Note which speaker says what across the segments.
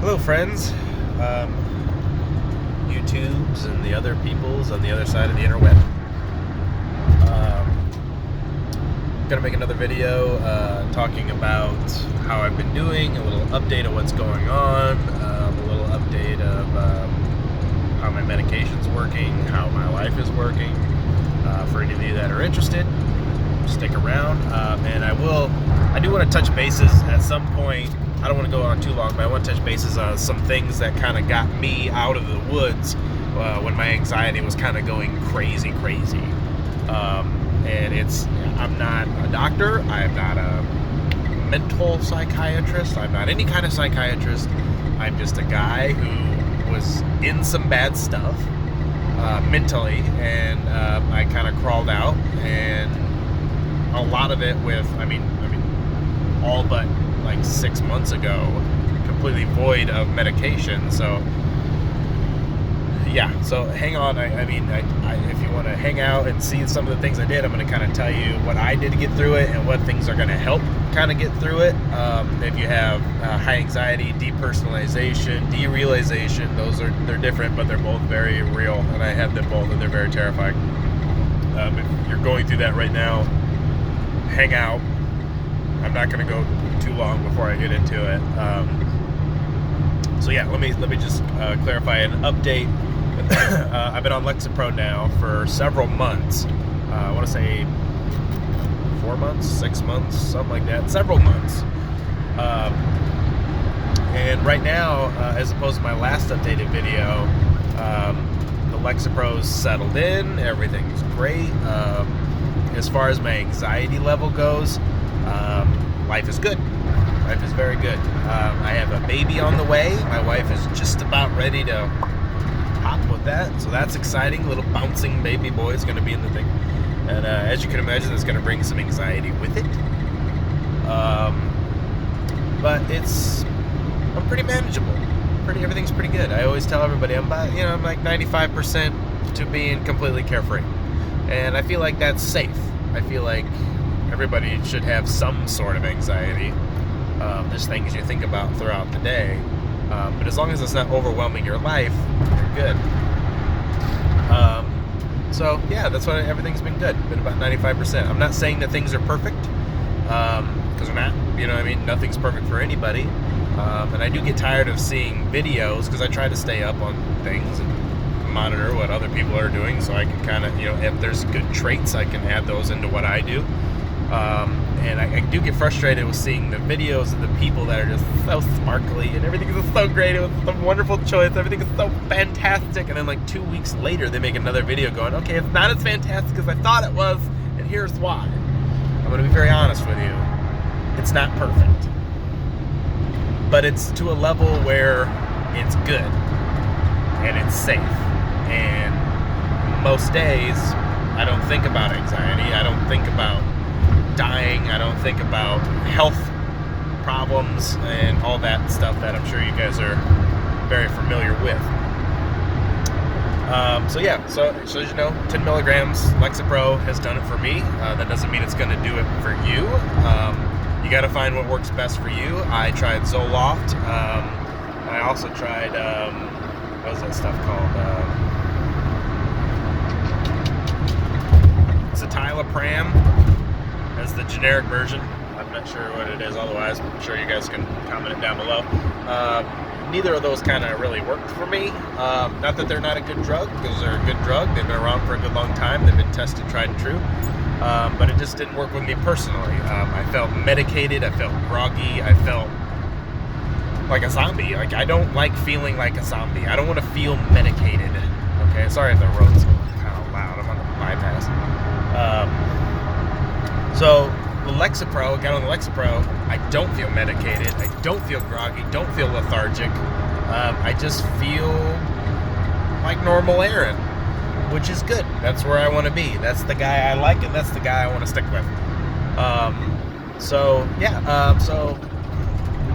Speaker 1: Hello, friends, YouTubes and the other peoples on the other side of the interweb. Gonna make another video talking about how I've been doing, a little update of what's going on, a little update of how my medication's working, how my life is working. For any of you that are interested, stick around. And I do want to touch bases at some point. I don't want to go on too long, but I want to touch bases on some things that kind of got me out of the woods when my anxiety was kind of going crazy. And I'm not a doctor, I'm not a mental psychiatrist, I'm not any kind of psychiatrist. I'm just a guy who was in some bad stuff mentally, and I kind of crawled out, and a lot of it with, I mean, all but like 6 months ago, completely void of medication. So yeah, so hang on. If you want to hang out and see some of the things I did, I'm going to kind of tell you what I did to get through it and what things are going to help kind of get through it. If you have high anxiety, depersonalization, derealization, they're different, but they're both very real, and I have them both, and they're very terrifying. If you're going through that right now, hang out. I'm not going to go too long before I get into it. So yeah, let me just clarify an update. I've been on Lexapro now for several months. I want to say 4 months, 6 months, something like that. Several months. And right now, as opposed to my last updated video, the Lexapro's settled in. Everything's great. As far as my anxiety level goes, life is good. Life is very good. I have a baby on the way. My wife is just about ready to hop with that, so that's exciting. Little bouncing baby boy is going to be in the thing, and as you can imagine, it's going to bring some anxiety with it. But I'm pretty manageable. Everything's pretty good. I always tell everybody I'm like 95% to being completely carefree, and I feel like that's safe. I feel like everybody should have some sort of anxiety. There's things you think about throughout the day, but as long as it's not overwhelming your life, you're good. So yeah, that's why everything's been good. Been about 95%. I'm not saying that things are perfect, because they're not. Nothing's perfect for anybody. And I do get tired of seeing videos, because I try to stay up on things and monitor what other people are doing, so I can kind of, if there's good traits, I can add those into what I do. And I do get frustrated with seeing the videos of the people that are just so sparkly and everything is so great. It was some wonderful choice. Everything is so fantastic. And then like 2 weeks later, they make another video going, okay, it's not as fantastic as I thought it was, and here's why. I'm going to be very honest with you. It's not perfect. But it's to a level where it's good and it's safe. And most days, I don't think about anxiety. I don't think about dying. I don't think about health problems and all that stuff that I'm sure you guys are very familiar with. So as you know, 10 milligrams Lexapro has done it for me. That doesn't mean it's going to do it for you. You got to find what works best for you. I tried Zoloft. I also tried, what was that stuff called? Citalopram. As the generic version. I'm not sure what it is otherwise. I'm sure you guys can comment it down below. Neither of those kind of really worked for me. Not that they're not a good drug, because they're a good drug. They've been around for a good long time. They've been tested, tried and true. But it just didn't work with me personally. I felt medicated. I felt groggy. I felt like a zombie. Like, I don't like feeling like a zombie. I don't want to feel medicated. Okay, sorry if the road's kind of loud. I'm on the bypass. So the Lexapro, got on the Lexapro, I don't feel medicated, I don't feel groggy, don't feel lethargic. I just feel like normal Aaron, which is good. That's where I want to be. That's the guy I like, and that's the guy I want to stick with. So if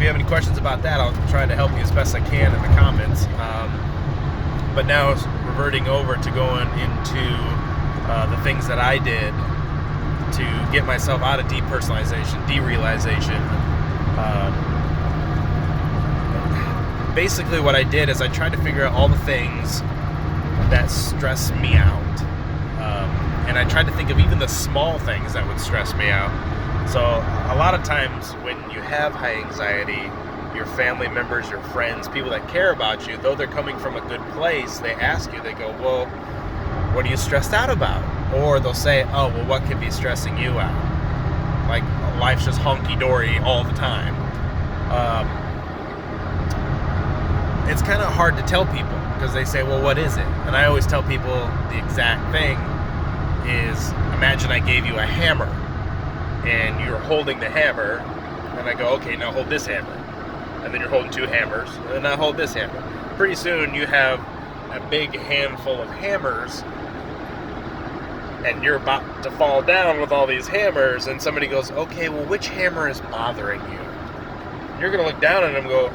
Speaker 1: you have any questions about that, I'll try to help you as best I can in the comments. But now it's reverting over to going into the things that I did to get myself out of depersonalization, derealization. basically what I did is I tried to figure out all the things that stress me out. And I tried to think of even the small things that would stress me out. So a lot of times when you have high anxiety, your family members, your friends, people that care about you, though they're coming from a good place, they ask you, they go, well, what are you stressed out about? Or they'll say, oh, well, what could be stressing you out? Like, life's just honky-dory all the time. It's kind of hard to tell people because they say, well, what is it? And I always tell people the exact thing is, imagine I gave you a hammer and you're holding the hammer, and I go, okay, now hold this hammer. And then you're holding two hammers, and then I hold this hammer. Pretty soon you have a big handful of hammers, and you're about to fall down with all these hammers, and somebody goes, okay, well, which hammer is bothering you? You're going to look down at them and go,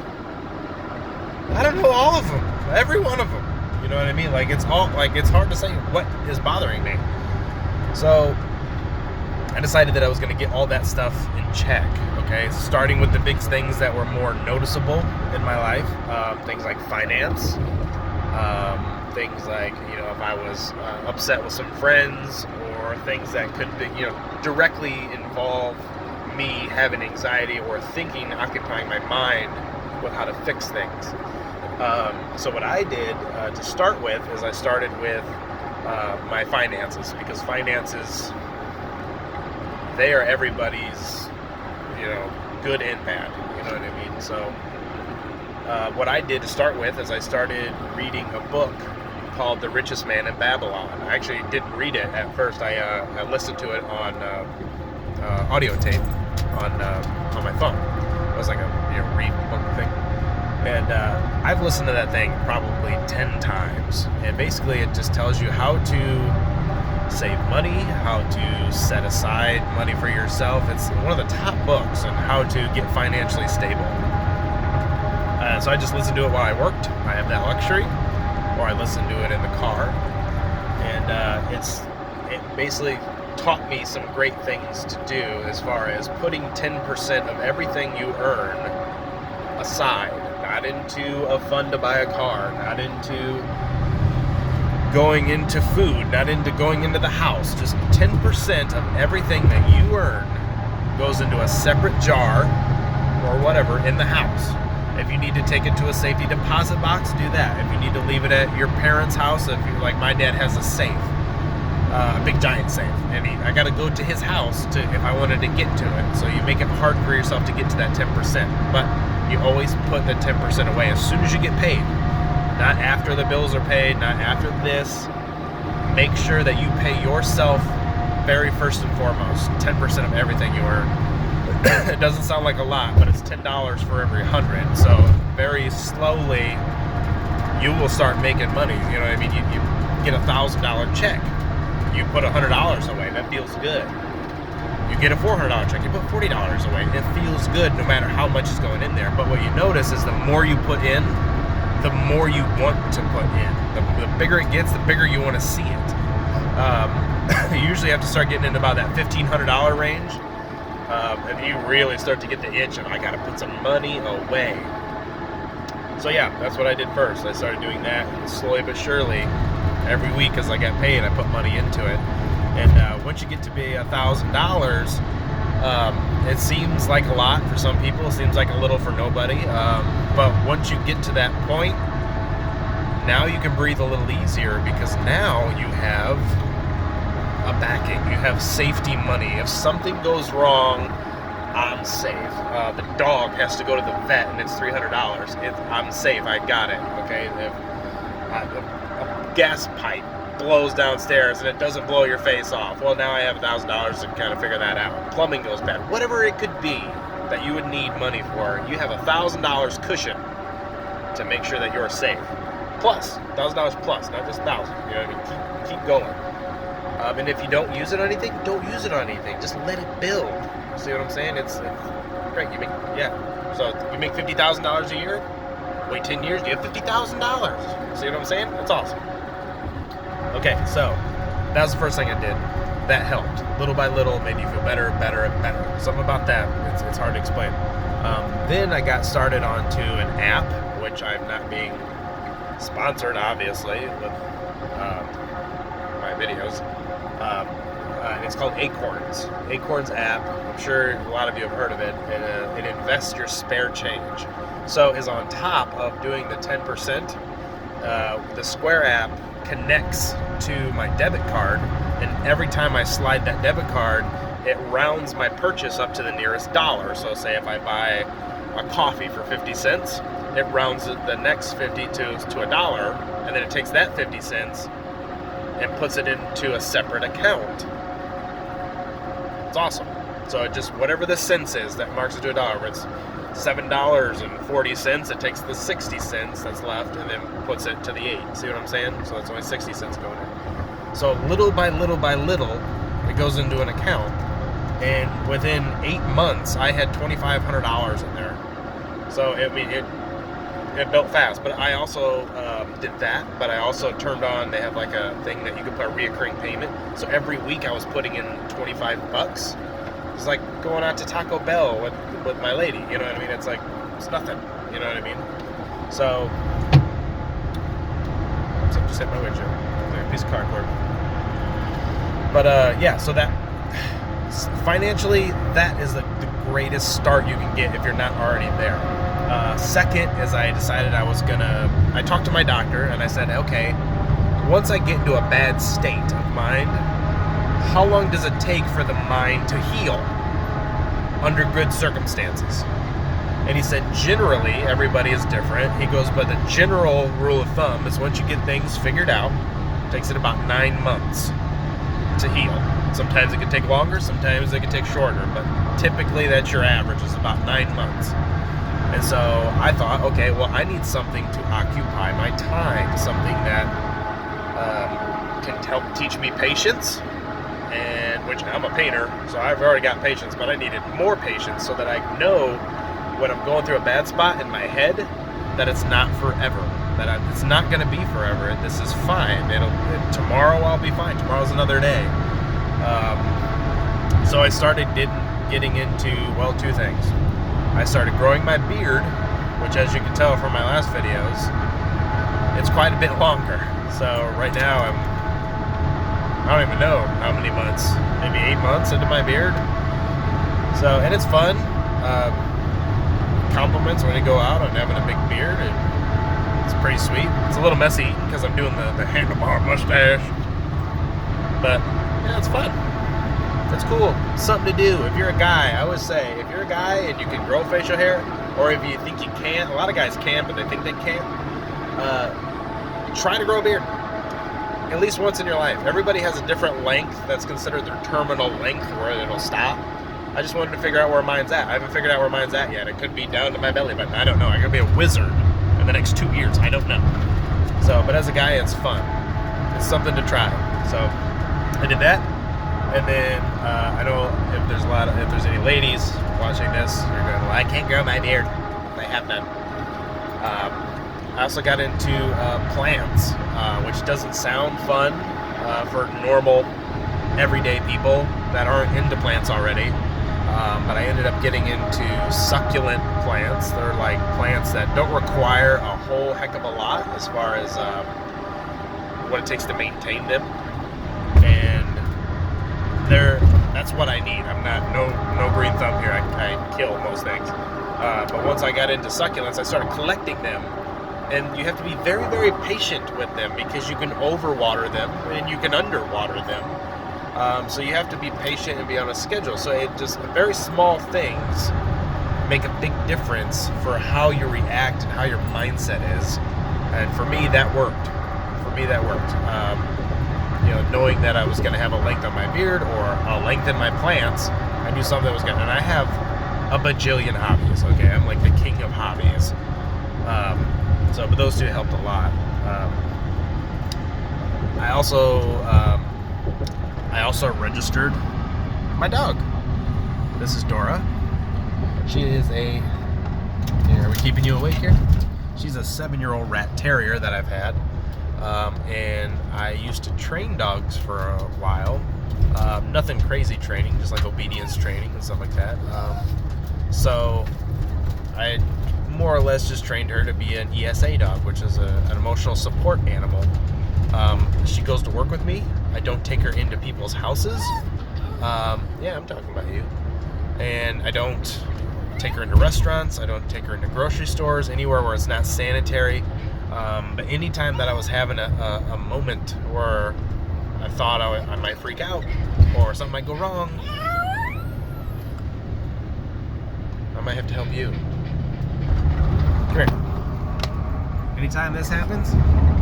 Speaker 1: I don't know, all of them, every one of them. You know what I mean? Like, it's hard to say what is bothering me. So I decided that I was going to get all that stuff in check, okay? Starting with the big things that were more noticeable in my life, things like finance, things like, if I was upset with some friends, or things that could be, directly involve me having anxiety or thinking, occupying my mind with how to fix things. So what I did to start with is I started with my finances, because finances, they are everybody's, good and bad, you know what I mean? So what I did to start with is I started reading a book called The Richest Man in Babylon. I actually didn't read it at first. I listened to it on audio tape on my phone. It was like a read book thing. And I've listened to that thing probably 10 times. And basically it just tells you how to save money, how to set aside money for yourself. It's one of the top books on how to get financially stable. So I just listened to it while I worked. I have that luxury. Or I listen to it in the car. And it basically taught me some great things to do as far as putting 10% of everything you earn aside. Not into a fund to buy a car, not into going into food, not into going into the house. Just 10% of everything that you earn goes into a separate jar or whatever in the house. If you need to take it to a safety deposit box, do that. If you need to leave it at your parents' house, like my dad has a safe, a big giant safe, and I got to go to his house if I wanted to get to it. So you make it hard for yourself to get to that 10%. But you always put the 10% away as soon as you get paid. Not after the bills are paid, not after this. Make sure that you pay yourself very first and foremost, 10% of everything you earn. It doesn't sound like a lot, but it's $10 for every 100. So very slowly, you will start making money. You know what I mean? You get a $1,000 check. You put $100 away. That feels good. You get a $400 check. You put $40 away. It feels good no matter how much is going in there. But what you notice is the more you put in, the more you want to put in. The bigger it gets, the bigger you want to see it. You usually have to start getting into about that $1,500 range. And you really start to get the itch of, I got to put some money away. So yeah, that's what I did first. I started doing that, and slowly but surely, every week as I got paid, I put money into it. And once you get to be $1,000, it seems like a lot for some people. It seems like a little for nobody. But once you get to that point, now you can breathe a little easier, because now you have a backing. You have safety money. If something goes wrong, I'm safe. The dog has to go to the vet and it's $300. I'm safe. I got it. Okay. If a gas pipe blows downstairs and it doesn't blow your face off, well, now I have $1,000 to kind of figure that out. Plumbing goes bad. Whatever it could be that you would need money for, you have $1,000 cushion to make sure that you're safe. Plus, $1,000 plus, not just 1,000. You know what I mean? Keep going. And if you don't use it on anything, don't use it on anything. Just let it build. See what I'm saying? It's great. So you make $50,000 a year. Wait 10 years, you have $50,000. See what I'm saying? That's awesome. Okay, so that was the first thing I did. That helped. Little by little, made you feel better, better, and better. Something about that, it's hard to explain. Then I got started onto an app, which I'm not being sponsored, obviously, with my videos. And it's called Acorns. Acorns app. I'm sure a lot of you have heard of it. It invests your spare change. So is on top of doing the 10%. The Square app connects to my debit card, and every time I slide that debit card, it rounds my purchase up to the nearest dollar. So say if I buy a coffee for 50 cents, it rounds the next 50 to a dollar, and then it takes that 50 cents and puts it into a separate account. It's awesome. So it just, whatever the cents is, that marks it to a dollar. Where it's $7.40, it takes the 60 cents that's left and then puts it to the 8. See what I'm saying? So that's only 60 cents going in. So little by little by little, it goes into an account. And within 8 months, I had $2,500 in there. So it built fast. But I also did that. But I also turned on, they have like a thing that you can put a reoccurring payment. So every week I was putting in $25. It's like going out to Taco Bell with my lady. You know what I mean? It's like, it's nothing. You know what I mean? So, just hit my windshield. Like a piece of cardboard. But yeah, so that financially, that is the greatest start you can get if you're not already there. Second is I decided I talked to my doctor and I said, okay, once I get into a bad state of mind, how long does it take for the mind to heal under good circumstances? And he said, generally, everybody is different. He goes, but the general rule of thumb is once you get things figured out, it takes it about 9 months to heal. Sometimes it can take longer, sometimes it can take shorter, but typically that's your average, is about 9 months. And so I thought, okay, well, I need something to occupy my time, something that can help teach me patience, and which I'm a painter, so I've already got patience, but I needed more patience so that I know when I'm going through a bad spot in my head that it's not forever, it's not going to be forever. This is fine. Tomorrow I'll be fine. Tomorrow's another day. So I started getting into, well, two things. I started growing my beard, which, as you can tell from my last videos, it's quite a bit longer. So right now I don't even know how many months, maybe 8 months into my beard. So, and it's fun. Compliments when you go out on having a big beard. It's pretty sweet. It's a little messy because I'm doing the handlebar mustache. But yeah, it's fun. It's cool. Something to do. If you're a guy, I always say, if you're a guy and you can grow facial hair, or if you think you can't, a lot of guys can, but they think they can't, try to grow a beard. At least once in your life. Everybody has a different length that's considered their terminal length where it'll stop. I just wanted to figure out where mine's at. I haven't figured out where mine's at yet. It could be down to my belly button. I don't know. I'm going to be a wizard in the next 2 years. I don't know. So, but as a guy, it's fun. It's something to try. So, I did that. And then, I know if there's any ladies watching this, they're going, well, I can't grow my beard. They have none. I also got into plants, which doesn't sound fun for normal, everyday people that aren't into plants already. But I ended up getting into succulent plants. They're like plants that don't require a whole heck of a lot as far as what it takes to maintain them. And that's what I need. I'm not, no green thumb here. I kill most things. But once I got into succulents, I started collecting them. And you have to be very, very patient with them because you can overwater them and you can underwater them. So you have to be patient and be on a schedule. So it just, very small things make a big difference for how you react and how your mindset is. And for me, that worked. Knowing that I was going to have a length on my beard or a length in my plants, I knew something was going to, and I have a bajillion hobbies, okay? I'm like the king of hobbies. But those two helped a lot. I also registered my dog. This is Dora. She is are we keeping you awake here? She's a 7-year-old rat terrier that I've had. And I used to train dogs for a while. Nothing crazy training, just like obedience training and stuff like that. So I more or less just trained her to be an ESA dog, which is an emotional support animal. She goes to work with me. I don't take her into people's houses. Yeah, I'm talking about you. And I don't take her into restaurants. I don't take her into grocery stores, anywhere where it's not sanitary. But anytime that I was having a moment where I thought I might freak out or something might go wrong, I might have to help you. Come here. Anytime this happens,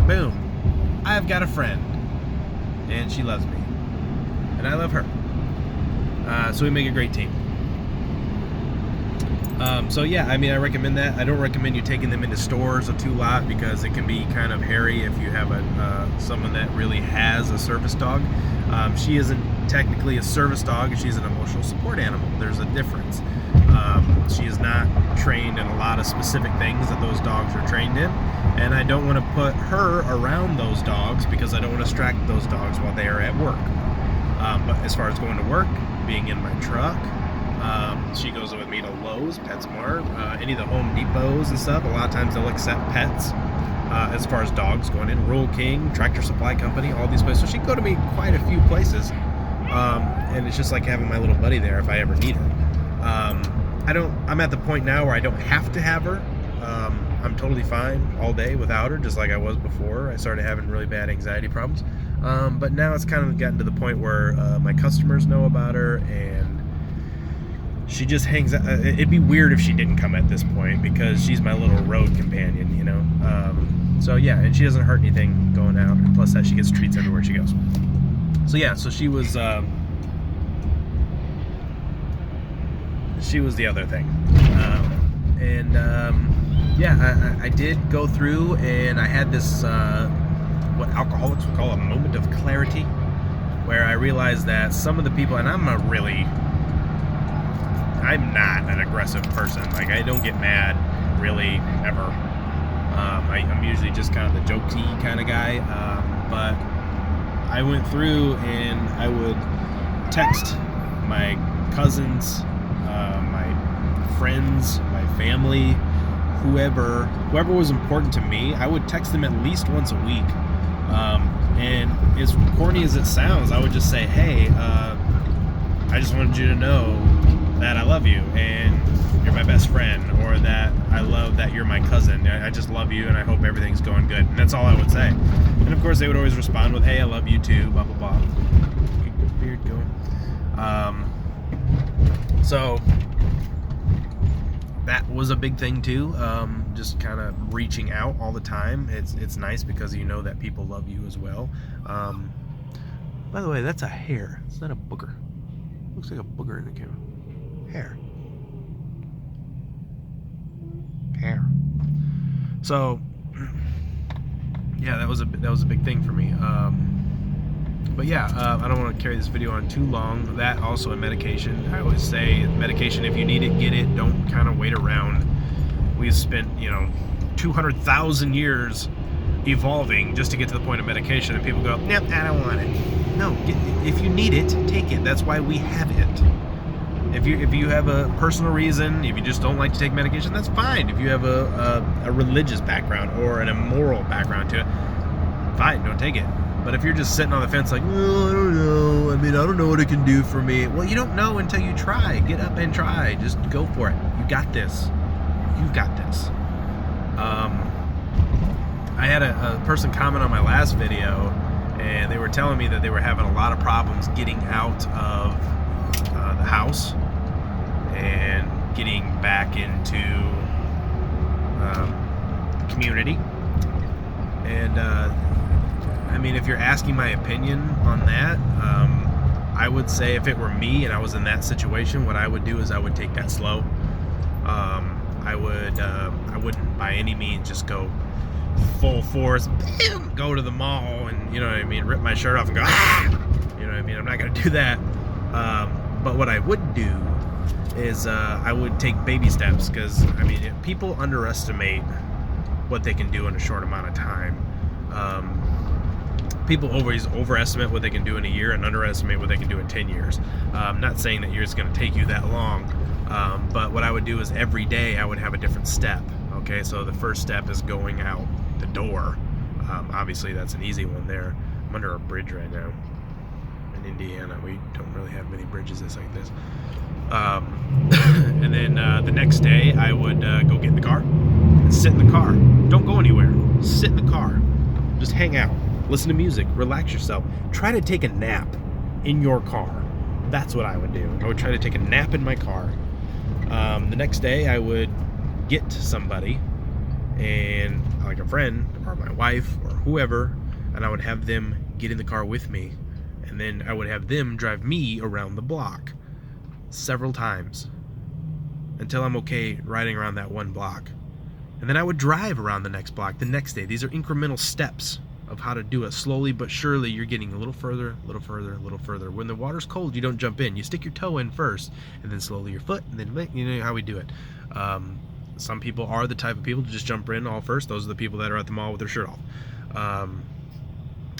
Speaker 1: boom, I've got a friend. And she loves me. And I love her. So we make a great team. So yeah, I mean, I recommend that. I don't recommend you taking them into stores a two-lot because it can be kind of hairy if you have someone that really has a service dog. She isn't technically a service dog. She's an emotional support animal. There's a difference. She is not trained in a lot of specific things that those dogs are trained in. And I don't want to put her around those dogs because I don't want to distract those dogs while they are at work. But as far as going to work, being in my truck, she goes with me to Lowe's, PetSmart, any of the Home Depots and stuff. A lot of times they'll accept pets as far as dogs going in. Rural King, Tractor Supply Company, all these places. So she can go to me quite a few places. And it's just like having my little buddy there if I ever need her. I'm at the point now where I don't have to have her. I'm totally fine all day without her, just like I was before. I started having really bad anxiety problems. But now it's kind of gotten to the point where my customers know about her, and she just hangs out. It'd be weird if she didn't come at this point because she's my little road companion, you know. So yeah, and she doesn't hurt anything going out. And plus that she gets treats everywhere she goes. So yeah, so she was the other thing. Yeah, I did go through and I had this, what alcoholics would call a moment of clarity, where I realized that some of the people, and I'm not an aggressive person. Like, I don't get mad really ever. I'm usually just kind of the jokey kind of guy. But I went through and I would text my cousins, my friends, my family, whoever was important to me. I would text them at least once a week. And as corny as it sounds, I would just say, hey, I just wanted you to know that I love you and you're my best friend, or that I love that you're my cousin. I just love you and I hope everything's going good. And that's all I would say. And of course they would always respond with, hey, I love you too, blah, blah, blah. Weird going. So that was a big thing too. Just kind of reaching out all the time. It's nice because you know that people love you as well. By the way, that's a hair. It's not a booger. Looks like a booger in the camera. Hair. So yeah, that was a big thing for me. But yeah, I don't want to carry this video on too long. That also a medication. I always say medication, if you need it, get it. Don't kind of wait around. We've spent 200,000 years evolving just to get to the point of medication, and people go, nope, I don't want it. No, if you need it, take it. That's why we have it. If you have a personal reason, if you just don't like to take medication, that's fine. If you have a religious background or an immoral background to it, fine, don't take it. But if you're just sitting on the fence like, oh, I don't know. I mean, I don't know what it can do for me. Well, you don't know until you try. Get up and try. Just go for it. You got this. You've got this. I had a person comment on my last video, and they were telling me that they were having a lot of problems getting out of the house and getting back into community. And I mean, if you're asking my opinion on that, I would say if it were me and I was in that situation, what I would do is I would take that slow. I wouldn't by any means just go full force, bam, go to the mall and, you know what I mean, rip my shirt off and go, ah! You know what I mean? I'm not going to do that. But what I would do is I would take baby steps, because, I mean, if people underestimate what they can do in a short amount of time. People always overestimate what they can do in a year and underestimate what they can do in 10 years. I'm not saying that it's going to take you that long, But what I would do is every day I would have a different step. Okay, so the first step is going out the door. Obviously that's an easy one there. I'm under a bridge right now in Indiana. We don't really have many bridges that's like this. And then the next day I would go get in the car and sit in the car. Don't go anywhere. Sit in the car. Just hang out. Listen to music. Relax yourself. Try to take a nap in your car. That's what I would do. I would try to take a nap in my car. The next day I would get somebody, and like a friend or my wife or whoever, and I would have them get in the car with me, and then I would have them drive me around the block several times until I'm okay riding around that one block. And then I would drive around the next block the next day. These are incremental steps of how to do it. Slowly but surely you're getting a little further, a little further, a little further. When the water's cold, you don't jump in. You stick your toe in first, and then slowly your foot, and then you know how we do it. Some people are the type of people to just jump in all first. Those are the people that are at the mall with their shirt off.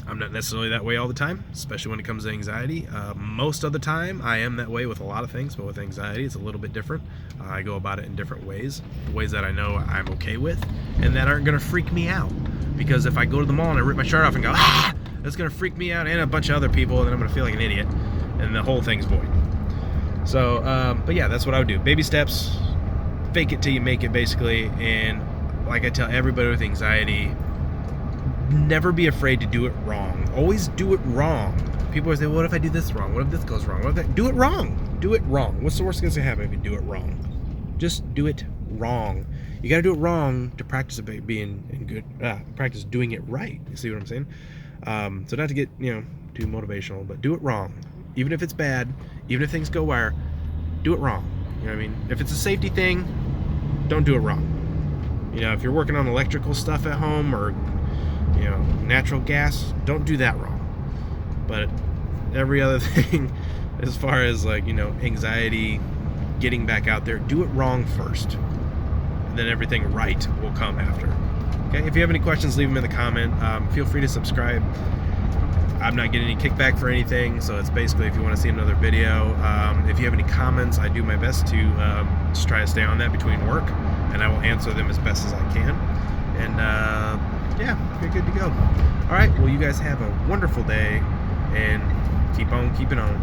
Speaker 1: I'm not necessarily that way all the time, especially when it comes to anxiety. Most of the time, I am that way with a lot of things, but with anxiety, it's a little bit different. I go about it in different ways, the ways that I know I'm okay with, and that aren't gonna freak me out. Because if I go to the mall and I rip my shirt off and go, ah, that's gonna freak me out and a bunch of other people, and then I'm gonna feel like an idiot, and the whole thing's void. So, but yeah, that's what I would do. Baby steps, fake it till you make it, basically. And like I tell everybody with anxiety, never be afraid to do it wrong. Always do it wrong. People always say, what if I do this wrong? What if this goes wrong? What if that? Do it wrong. Do it wrong. What's the worst that's gonna happen if you do it wrong? Just do it wrong. You gotta do it wrong to practice being in good, practice doing it right. You see what I'm saying? So not to get, too motivational, but do it wrong. Even if it's bad, even if things go wire, do it wrong. You know what I mean? If it's a safety thing, don't do it wrong. If you're working on electrical stuff at home or, natural gas, don't do that wrong. But every other thing, as far as anxiety, getting back out there, do it wrong first. And then everything right will come after. Okay, if you have any questions, leave them in the comment. Feel free to subscribe. I'm not getting any kickback for anything, so it's basically if you want to see another video. If you have any comments, I do my best to just try to stay on that between work, and I will answer them as best as I can. And yeah, you're good to go. All right, well, you guys have a wonderful day, and keep on keeping on.